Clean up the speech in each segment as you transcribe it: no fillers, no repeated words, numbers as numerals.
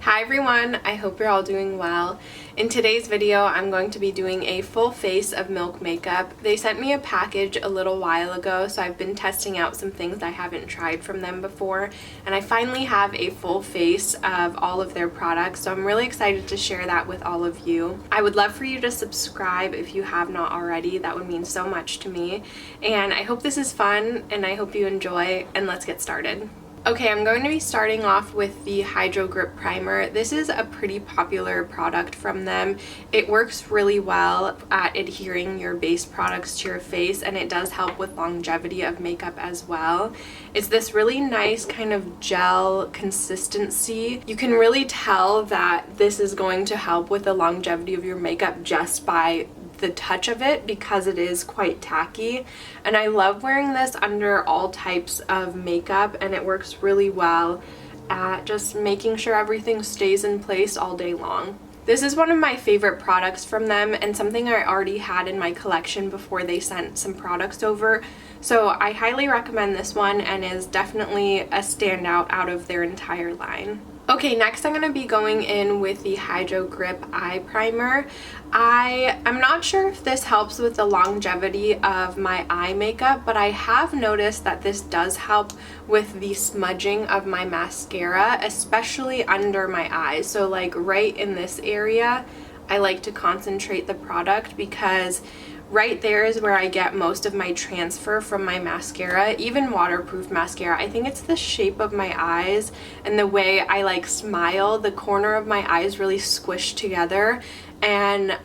Hi everyone, I hope you're all doing well. In today's video, I'm going to be doing a full face of Milk makeup. They sent me a package a little while ago, so I've been testing out some things I haven't tried from them before, and I finally have a full face of all of their products, so I'm really excited to share that with all of you. I would love for you to subscribe if you have not already. That would mean so much to me, and I hope this is fun, and I hope you enjoy, and let's get started. Okay, I'm going to be starting off with the Hydro Grip Primer. This is a pretty popular product from them. It works really well at adhering your base products to your face, and it does help with longevity of makeup as well. It's this really nice kind of gel consistency. You can really tell that this is going to help with the longevity of your makeup just by the touch of it, because it is quite tacky, and I love wearing this under all types of makeup, and it works really well at just making sure everything stays in place all day long. This is one of my favorite products from them, and something I already had in my collection before they sent some products over, so I highly recommend this one, and is definitely a standout out of their entire line. Okay, next I'm going to be going in with the Hydro Grip Eye Primer. I'm not sure if this helps with the longevity of my eye makeup, but I have noticed that this does help with the smudging of my mascara, especially under my eyes. So like right in this area, I like to concentrate the product, because right there is where I get most of my transfer from my mascara, even waterproof mascara. I think it's the shape of my eyes and the way I like smile. The corner of my eyes really squished together, and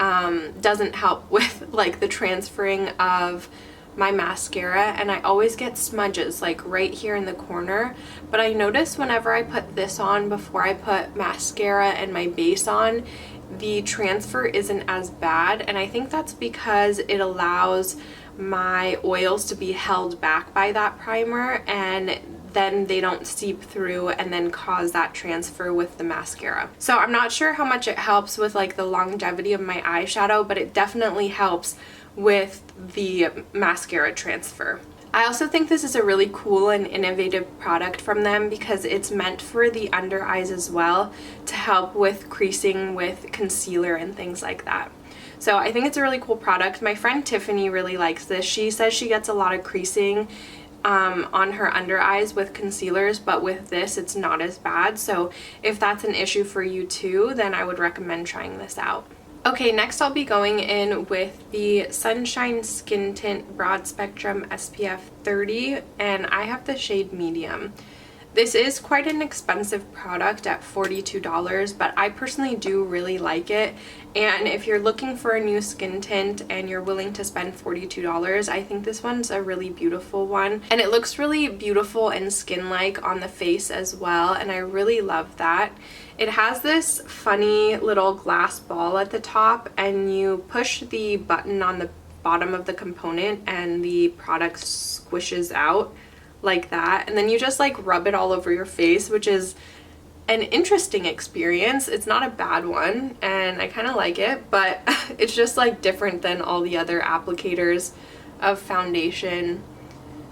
doesn't help with like the transferring of my mascara, and I always get smudges like right here in the corner. But I notice whenever I put this on before I put mascara and my base on, the transfer isn't as bad, and I think that's because it allows my oils to be held back by that primer, and then they don't seep through and then cause that transfer with the mascara. So I'm not sure how much it helps with like the longevity of my eyeshadow, but it definitely helps with the mascara transfer. I also think this is a really cool and innovative product from them, because it's meant for the under eyes as well, to help with creasing with concealer and things like that. So I think it's a really cool product. My friend Tiffany really likes this. She says she gets a lot of creasing on her under eyes with concealers, but with this it's not as bad. So if that's an issue for you too, then I would recommend trying this out. Okay, next I'll be going in with the Sunshine Skin Tint Broad Spectrum SPF 30, and I have the shade Medium. This is quite an expensive product at $42, but I personally do really like it, and if you're looking for a new skin tint and you're willing to spend $42, I think this one's a really beautiful one, and it looks really beautiful and skin-like on the face as well, and I really love that. It has this funny little glass ball at the top, and you push the button on the bottom of the component and the product squishes out like that, and then you just like rub it all over your face, which is an interesting experience. It's not a bad one, and I kind of like it, but it's just like different than all the other applicators of foundation,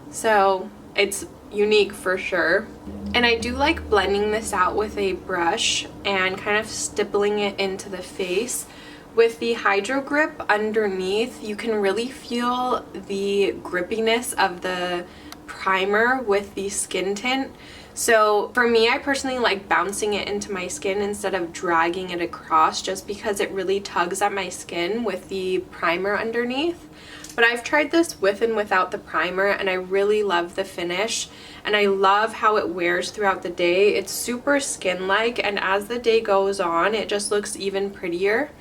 so it's unique for sure. And I do like blending this out with a brush and kind of stippling it into the face. With the Hydro Grip underneath, you can really feel the grippiness of the primer with the skin tint. So for me, I personally like bouncing it into my skin instead of dragging it across, just because it really tugs at my skin with the primer underneath. But I've tried this with and without the primer, and I really love the finish, and I love how it wears throughout the day. It's super skin-like, and as the day goes on, it just looks even prettier.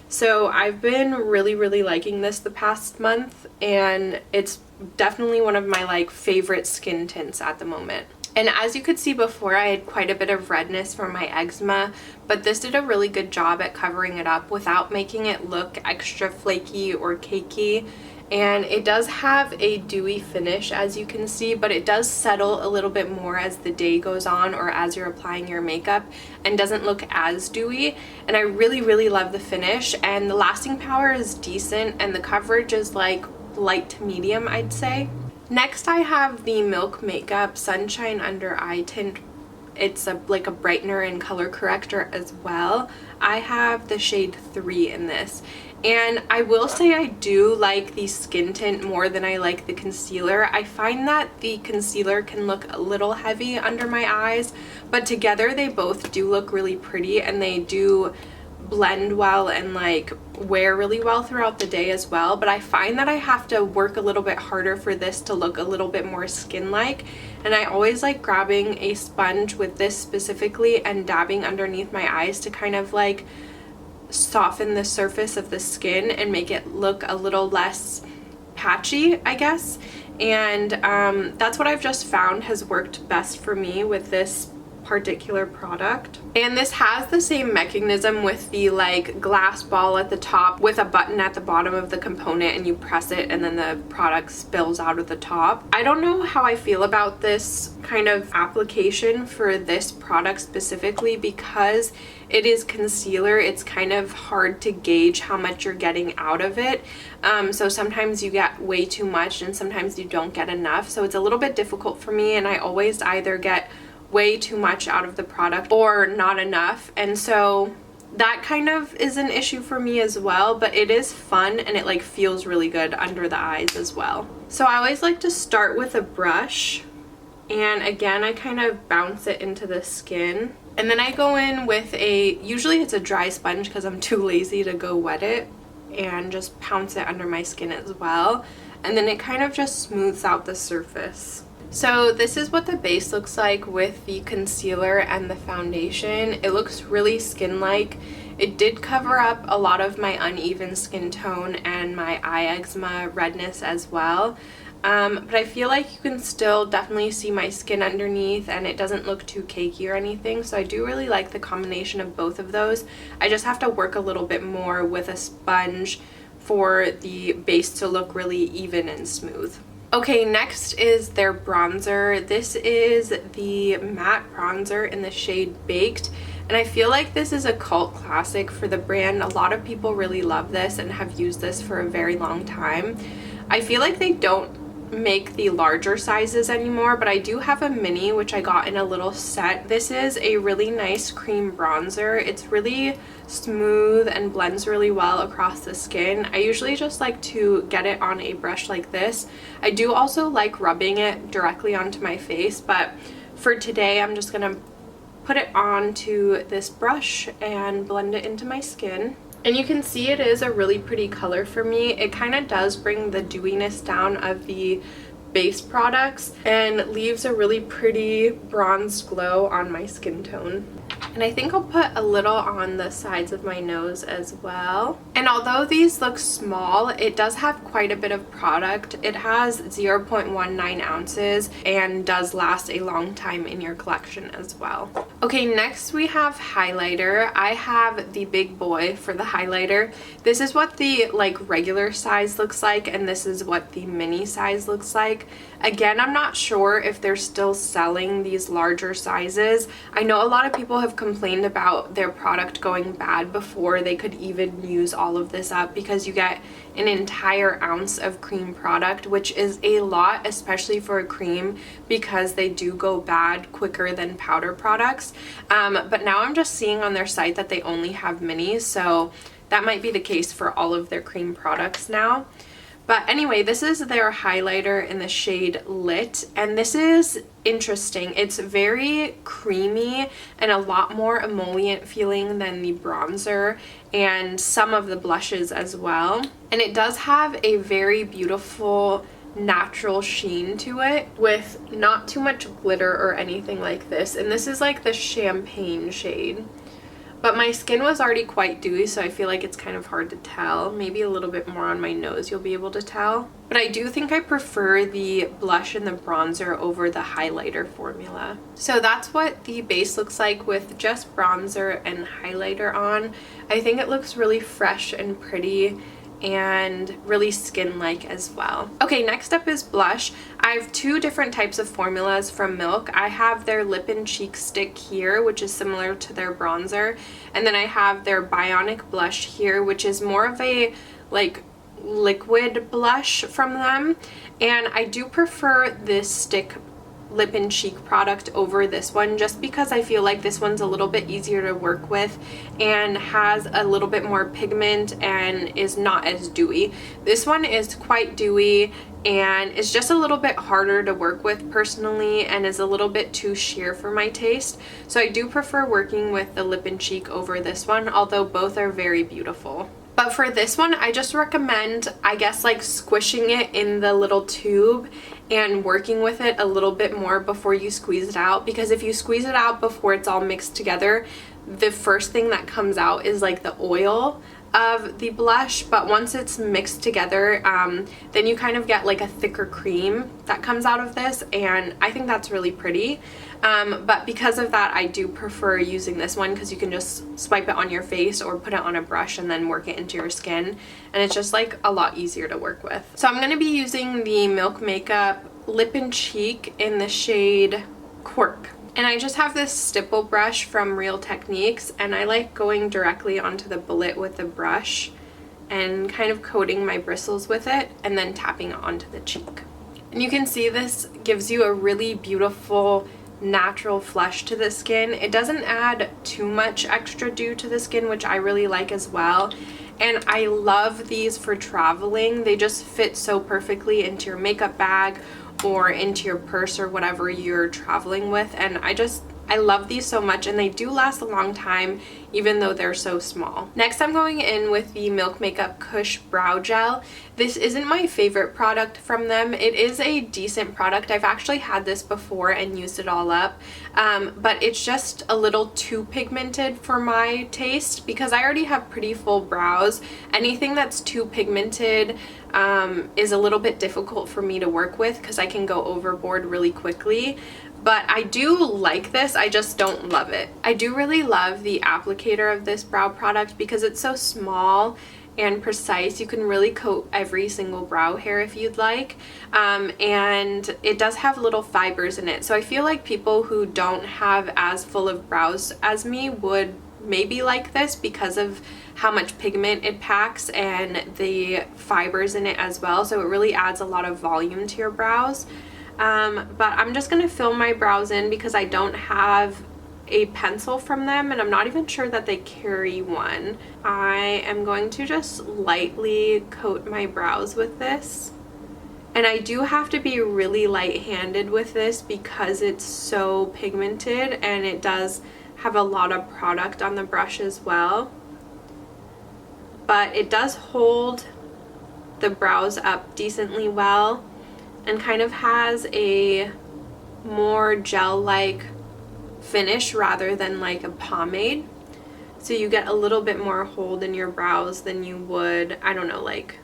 So I've been really liking this the past month, and it's definitely one of my like favorite skin tints at the moment. And as you could see before, I had quite a bit of redness from my eczema, but this did a really good job at covering it up without making it look extra flaky or cakey. And it does have a dewy finish, as you can see, but it does settle a little bit more as the day goes on or as you're applying your makeup, and doesn't look as dewy. And I really love the finish, and the lasting power is decent, and the coverage is like light to medium, I'd say. Next I have the Milk Makeup Sunshine Under Eye Tint it's like a brightener and color corrector as well. I have the shade 3 in this. And I will say I do like the skin tint more than I like the concealer. I find that the concealer can look a little heavy under my eyes, but together they both do look really pretty, and they do blend well and like wear really well throughout the day as well. But I find that I have to work a little bit harder for this to look a little bit more skin-like, and I always like grabbing a sponge with this specifically and dabbing underneath my eyes to kind of like soften the surface of the skin and make it look a little less patchy, I guess. And that's what I've just found has worked best for me with this particular product. And this has the same mechanism with the like glass ball at the top with a button at the bottom of the component, and you press it and then the product spills out of the top. I don't know how I feel about this kind of application for this product specifically, because it is concealer. It's kind of hard to gauge how much you're getting out of it. So sometimes you get way too much and sometimes you don't get enough. So it's a little bit difficult for me, and I always either get way too much out of the product or not enough, and so that kind of is an issue for me as well. But it is fun and it like feels really good under the eyes as well. So I always like to start with a brush, and again I kind of bounce it into the skin, and then I go in with usually it's a dry sponge because I'm too lazy to go wet it, and just pounce it under my skin as well, and then it kind of just smooths out the surface. So this is what the base looks like with the concealer and the foundation. It looks really skin-like. It did cover up a lot of my uneven skin tone and my eye eczema redness as well. But I feel like you can still definitely see my skin underneath, and it doesn't look too cakey or anything. So I do really like the combination of both of those. I just have to work a little bit more with a sponge for the base to look really even and smooth. Okay, next is their bronzer. This is the matte bronzer in the shade Baked, and I feel like this is a cult classic for the brand. A lot of people really love this and have used this for a very long time. I feel like they don't make the larger sizes anymore, but I do have a mini which I got in a little set. This is a really nice cream bronzer. It's really smooth and blends really well across the skin. I usually just like to get it on a brush like this. I do also like rubbing it directly onto my face, but for today I'm just gonna put it onto this brush and blend it into my skin. And you can see it is a really pretty color for me. It kind of does bring the dewiness down of the base products and leaves a really pretty bronze glow on my skin tone. And I think I'll put a little on the sides of my nose as well. And although these look small, it does have quite a bit of product. It has 0.19 ounces and does last a long time in your collection as well. Okay, next we have highlighter. I have the big boy for the highlighter. This is what the like regular size looks like, and this is what the mini size looks like. Again, I'm not sure if they're still selling these larger sizes. I know a lot of people have complained about their product going bad before they could even use all of this up, because you get an entire ounce of cream product, which is a lot, especially for a cream, because they do go bad quicker than powder products. But now I'm just seeing on their site that they only have minis, so that might be the case for all of their cream products now. But anyway, this is their highlighter in the shade Lit, and this is interesting. It's very creamy and a lot more emollient feeling than the bronzer and some of the blushes as well. And it does have a very beautiful natural sheen to it with not too much glitter or anything like this. And this is like the champagne shade. But my skin was already quite dewy, so I feel like it's kind of hard to tell. Maybe a little bit more on my nose you'll be able to tell. But I do think I prefer the blush and the bronzer over the highlighter formula. So that's what the base looks like with just bronzer and highlighter on. I think it looks really fresh and pretty and really skin-like as well. Okay, next up is blush. I have two different types of formulas from Milk. I have their lip and cheek stick here, which is similar to their bronzer, and then I have their Bionic blush here, which is more of a like liquid blush from them, and I do prefer this stick lip and cheek product over this one, just because I feel like this one's a little bit easier to work with and has a little bit more pigment and is not as dewy. This one is quite dewy and is just a little bit harder to work with personally, and is a little bit too sheer for my taste. So I do prefer working with the lip and cheek over this one, although both are very beautiful. But for this one, I just recommend, I guess, like squishing it in the little tube and working with it a little bit more before you squeeze it out, because if you squeeze it out before it's all mixed together, the first thing that comes out is like the oil of the blush, but once it's mixed together, then you kind of get like a thicker cream that comes out of this, and I think that's really pretty. But because of that, I do prefer using this one, because you can just swipe it on your face or put it on a brush and then work it into your skin, and it's just like a lot easier to work with. So I'm going to be using the Milk Makeup Lip and Cheek in the shade Quirk. And I just have this stipple brush from Real Techniques, and I like going directly onto the bullet with the brush and kind of coating my bristles with it and then tapping it onto the cheek. And you can see this gives you a really beautiful natural flush to the skin. It doesn't add too much extra dew to the skin, which I really like as well. And I love these for traveling. They just fit so perfectly into your makeup bag or into your purse or whatever you're traveling with, and I love these so much, and they do last a long time even though they're so small. Next, I'm going in with the Milk Makeup Kush Brow Gel. This isn't my favorite product from them. It is a decent product. I've actually had this before and used it all up, but it's just a little too pigmented for my taste, because I already have pretty full brows. Anything that's too pigmented is a little bit difficult for me to work with, because I can go overboard really quickly. But I do like this, I just don't love it. I do really love the applicator of this brow product because it's so small and precise. You can really coat every single brow hair if you'd like, and it does have little fibers in it. So I feel like people who don't have as full of brows as me would maybe like this because of how much pigment it packs and the fibers in it as well. So it really adds a lot of volume to your brows. But I'm just going to fill my brows in because I don't have a pencil from them, and I'm not even sure that they carry one. I am going to just lightly coat my brows with this. And I do have to be really light-handed with this because it's so pigmented, and it does have a lot of product on the brush as well. But it does hold the brows up decently well, and kind of has a more gel-like finish rather than like a pomade. So you get a little bit more hold in your brows than you would, I don't know, like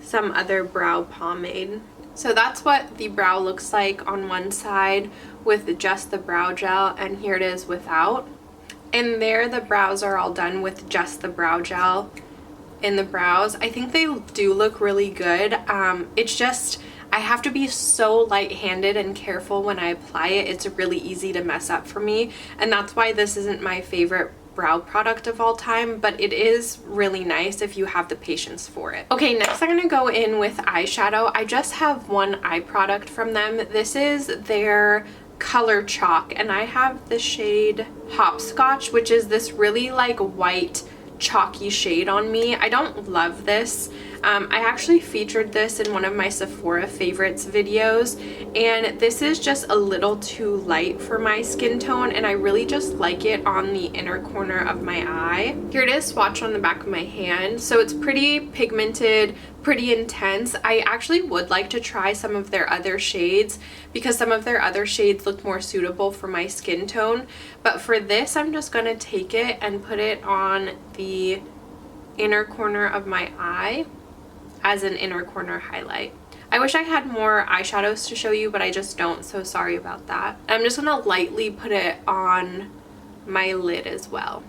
some other brow pomade. So that's what the brow looks like on one side with just the brow gel, and here it is without. And there the brows are all done with just the brow gel in the brows. I think they do look really good. It's just I have to be so light-handed and careful when I apply it. It's really easy to mess up for me, and that's why this isn't my favorite brow product of all time, but it is really nice if you have the patience for it. Okay, next I'm going to go in with eyeshadow. I just have one eye product from them. This is their Color Chalk, and I have the shade Hopscotch, which is this really like white chalky shade on me. I don't love this. I actually featured this in one of my Sephora favorites videos, and this is just a little too light for my skin tone, and I really just like it on the inner corner of my eye. Here it is swatched on the back of my hand. So it's pretty pigmented, pretty intense. I actually would like to try some of their other shades because some of their other shades look more suitable for my skin tone, but for this I'm just going to take it and put it on the inner corner of my eye as an inner corner highlight. I wish I had more eyeshadows to show you, but I just don't, so sorry about that. I'm just gonna lightly put it on my lid as well.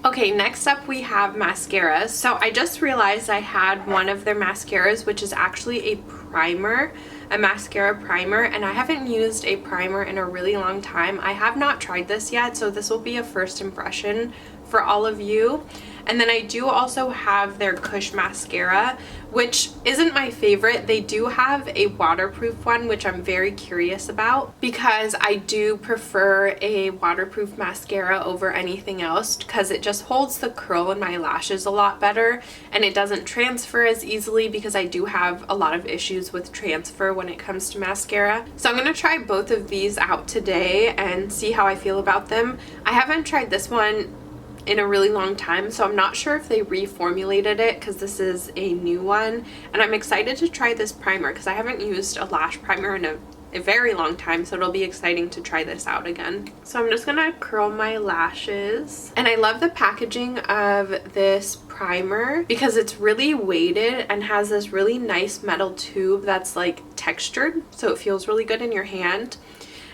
Okay, next up we have mascaras. So I just realized I had one of their mascaras, which is actually a primer, a mascara primer, and I haven't used a primer in a really long time. I have not tried this yet, so this will be a first impression for all of you. And then I do also have their Kush Mascara, which isn't my favorite. They do have a waterproof one, which I'm very curious about because I do prefer a waterproof mascara over anything else because it just holds the curl in my lashes a lot better and it doesn't transfer as easily because I do have a lot of issues with transfer when it comes to mascara. So I'm going to try both of these out today and see how I feel about them. I haven't tried this one in a really long time, so I'm not sure if they reformulated it because this is a new one, and I'm excited to try this primer because I haven't used a lash primer in a very long time, so it'll be exciting to try this out again. So I'm just gonna curl my lashes, and I love the packaging of this primer because it's really weighted and has this really nice metal tube that's like textured, so it feels really good in your hand.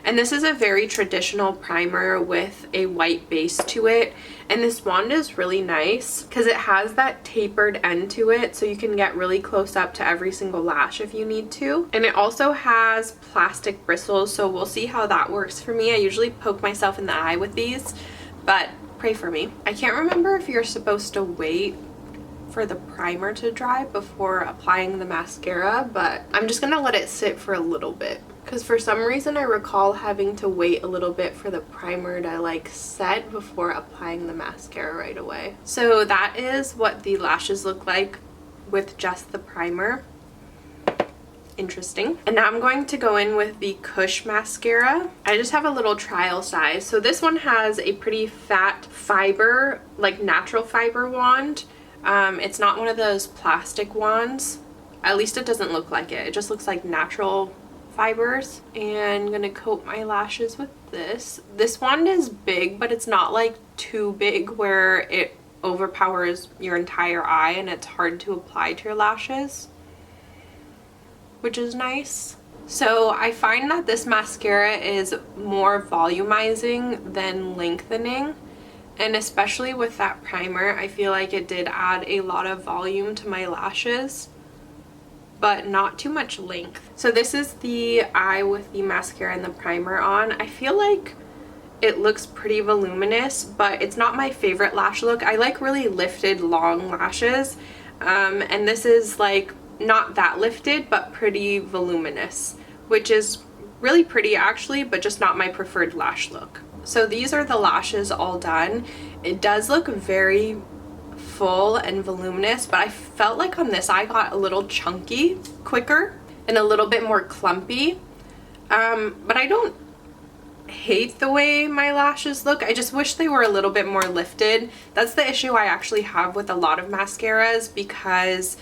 And this is a very traditional primer with a white base to it, and this wand is really nice because it has that tapered end to it, so you can get really close up to every single lash if you need to. And it also has plastic bristles, so we'll see how that works for me. I usually poke myself in the eye with these, but pray for me. I can't remember if you're supposed to wait for the primer to dry before applying the mascara, but I'm just gonna let it sit for a little bit because for some reason I recall having to wait a little bit for the primer to like set before applying the mascara right away. So that is what the lashes look like with just the primer. Interesting. And now I'm going to go in with the Kush Mascara. I just have a little trial size. So this one has a pretty fat fiber, like natural fiber wand. It's not one of those plastic wands. At least it doesn't look like it. It just looks like natural fibers. And I'm gonna coat my lashes with this. This wand is big, but it's not like too big where it overpowers your entire eye and it's hard to apply to your lashes, which is nice. So I find that this mascara is more volumizing than lengthening. And especially with that primer, I feel like it did add a lot of volume to my lashes, but not too much length. So this is the eye with the mascara and the primer on. I feel like it looks pretty voluminous, but it's not my favorite lash look. I like really lifted long lashes, and this is like not that lifted, but pretty voluminous, which is really pretty actually, but just not my preferred lash look. So these are the lashes all done. It does look very full and voluminous, but I felt like on this I got a little chunky quicker and a little bit more clumpy. But I don't hate the way my lashes look. I just wish they were a little bit more lifted. That's the issue I actually have with a lot of mascaras because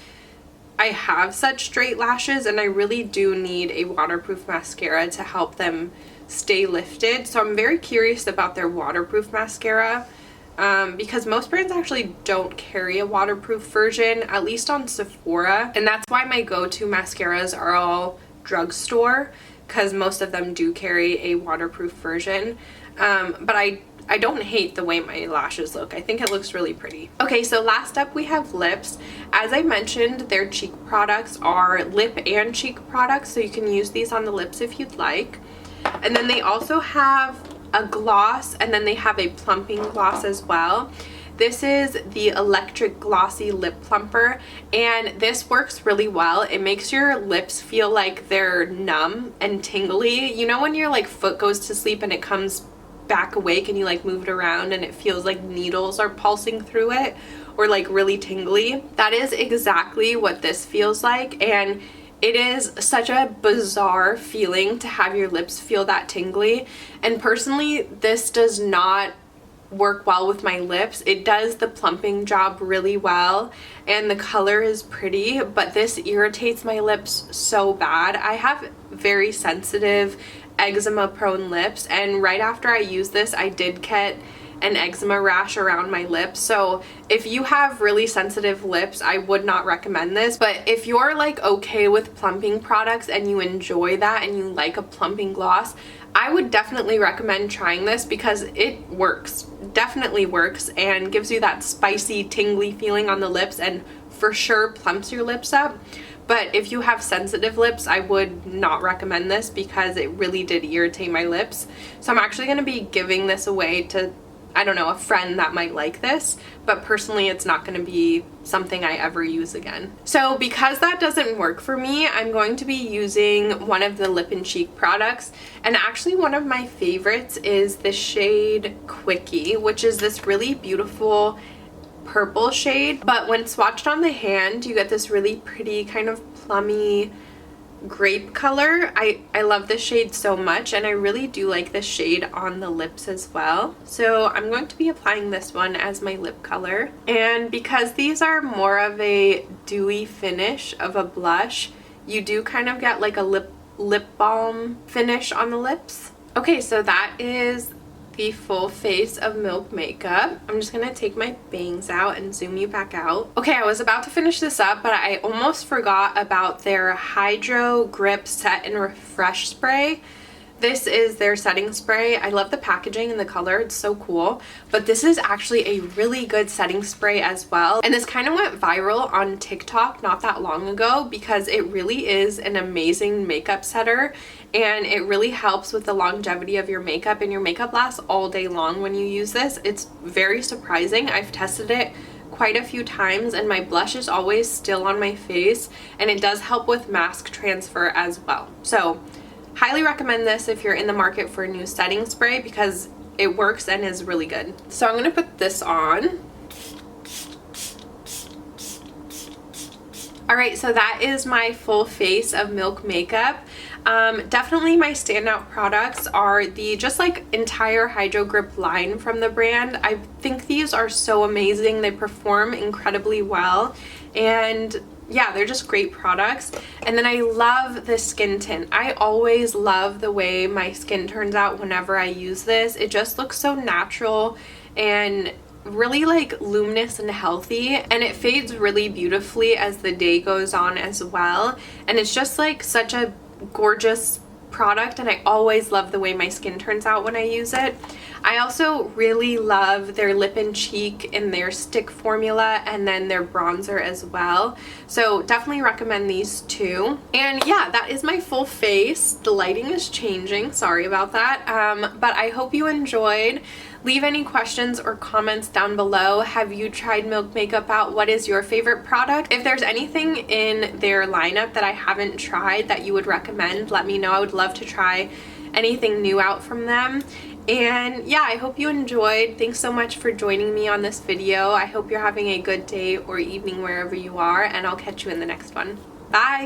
I have such straight lashes and I really do need a waterproof mascara to help them stay lifted. So I'm very curious about their waterproof mascara because most brands actually don't carry a waterproof version, at least on Sephora, and that's why my go-to mascaras are all drugstore because most of them do carry a waterproof version. But I don't hate the way my lashes look. I think it looks really pretty. Okay, so last up we have lips. As I mentioned, their cheek products are lip and cheek products, so you can use these on the lips if you'd like. And then they also have a gloss, and then they have a plumping gloss as well. This is the Electric Glossy Lip Plumper, and this works really well. It makes your lips feel like they're numb and tingly. You know when your like foot goes to sleep and it comes back awake and you like move it around and it feels like needles are pulsing through it, or like really tingly? That is exactly what this feels like, and it is such a bizarre feeling to have your lips feel that tingly. And personally, this does not work well with my lips. It does the plumping job really well and the color is pretty, but this irritates my lips so bad. I have very sensitive eczema prone lips, and right after I used this I did get an eczema rash around my lips. So if you have really sensitive lips, I would not recommend this. But if you're like okay with plumping products and you enjoy that and you like a plumping gloss, I would definitely recommend trying this because it works, definitely works, and gives you that spicy tingly feeling on the lips and for sure plumps your lips up. But if you have sensitive lips, I would not recommend this because it really did irritate my lips. So I'm actually going to be giving this away to I don't know, a friend that might like this, but personally it's not going to be something I ever use again. So because that doesn't work for me, I'm going to be using one of the lip and cheek products, and actually one of my favorites is the shade Quickie, which is this really beautiful purple shade, but when swatched on the hand you get this really pretty kind of plummy grape color. I love this shade so much, and I really do like this shade on the lips as well. So I'm going to be applying this one as my lip color, and because these are more of a dewy finish of a blush, you do kind of get like a lip balm finish on the lips. Okay, so that is the full face of Milk makeup. I'm just gonna take my bangs out and zoom you back out. Okay, I was about to finish this up, but I almost forgot about their Hyrdo Grip Set and Refresh Spray. This is their setting spray. I love the packaging and the color, it's so cool. But this is actually a really good setting spray as well. And this kind of went viral on TikTok not that long ago because it really is an amazing makeup setter, and it really helps with the longevity of your makeup, and your makeup lasts all day long when you use this. It's very surprising. I've tested it quite a few times and my blush is always still on my face, and it does help with mask transfer as well. So highly recommend this if you're in the market for a new setting spray because it works and is really good. So I'm going to put this on. Alright, so that is my full face of Milk makeup. Definitely my standout products are the just like entire Hydro Grip line from the brand. I think these are so amazing. They perform incredibly well, and yeah, they're just great products. And then I love the skin tint. I always love the way my skin turns out whenever I use this. It just looks so natural and really like luminous and healthy, and it fades really beautifully as the day goes on as well. And it's just like such a gorgeous product, and I always love the way my skin turns out when I use it. I also really love their lip and cheek in their stick formula, and then their bronzer as well. So definitely recommend these two. And yeah, that is my full face. The lighting is changing, sorry about that. But I hope you enjoyed. Leave any questions or comments down below. Have you tried Milk makeup out? What is your favorite product? If there's anything in their lineup that I haven't tried that you would recommend, let me know. I would love to try anything new out from them. And yeah, I hope you enjoyed. Thanks so much for joining me on this video. I hope you're having a good day or evening wherever you are, and I'll catch you in the next one. Bye!